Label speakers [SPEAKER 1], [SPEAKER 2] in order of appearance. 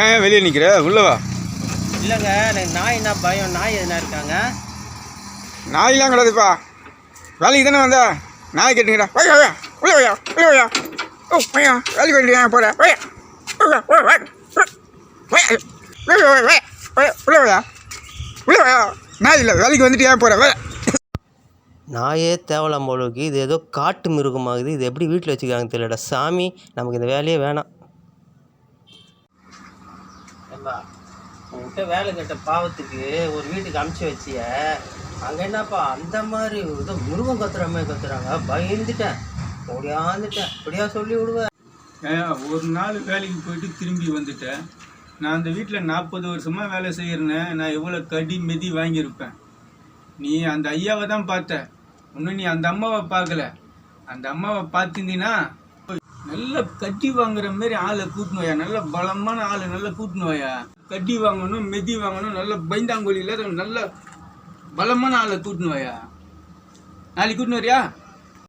[SPEAKER 1] ஏன் வெளியே நிற்கிற உள்ளவா?
[SPEAKER 2] இல்லைங்க எனக்கு நாய் என்ன பயம், நாய் எதுனா இருக்காங்க?
[SPEAKER 1] நாயெலாம் கிடையாதுப்பா, வேலைக்கு தானே வந்தா நாய் கேட்டுங்கடா. வையா வையா உள்ள வையா உள்ள வையா. ஓ வையா வேலைக்கு வேண்டிய ஏன் போகிற? வையா உள்ள வையா உள்ள வையா. நாய் இல்லை வேலைக்கு வந்துட்டு ஏன் போகிற? வேலை
[SPEAKER 2] நாயே தேவலாம் போலுக்கு. இது ஏதோ காட்டு மிருகமாகுது. இது எப்படி வீட்டில் வச்சுக்கிறாங்க தெரியலடா சாமி. நமக்கு இந்த வேலையே வேணாம். ஏம்பா உங்கள்கிட்ட வேலை கேட்ட பாவத்துக்கு ஒரு வீட்டுக்கு அமுச்சு வச்சிய, அங்கே என்னப்பா அந்த மாதிரி ஏதோ மிருகம் கத்துற மாதிரி கத்துறாங்க. பயந்துட்டேன், ஓடியாந்துட்டேன். இப்படியா சொல்லி விடுவேன்?
[SPEAKER 1] ஒரு நாள் வேலைக்கு போயிட்டு திரும்பி வந்துட்டேன். நான் அந்த வீட்டில் 40 வருஷமாக வேலை செய்கிறேன்னு நான் எவ்வளோ கடி மெதி வாங்கியிருப்பேன். நீ அந்த ஐயாவை தான் பார்த்த, இன்னும் நீ அந்த அம்மாவை பார்க்கல. அந்த அம்மாவை பார்த்திருந்தீன்னா நல்ல கட்டி வாங்குற மாதிரி ஆளை கூட்டணுவாயா, நல்ல பலமான ஆளை நல்லா கூட்டணுவாயா. கட்டி வாங்கணும், மெதி வாங்கணும், நல்ல பைந்தாங்கொழியில் நல்ல பலமான ஆளை கூட்டணுவாயா. நாளைக்கு கூட்டணும் வரியா?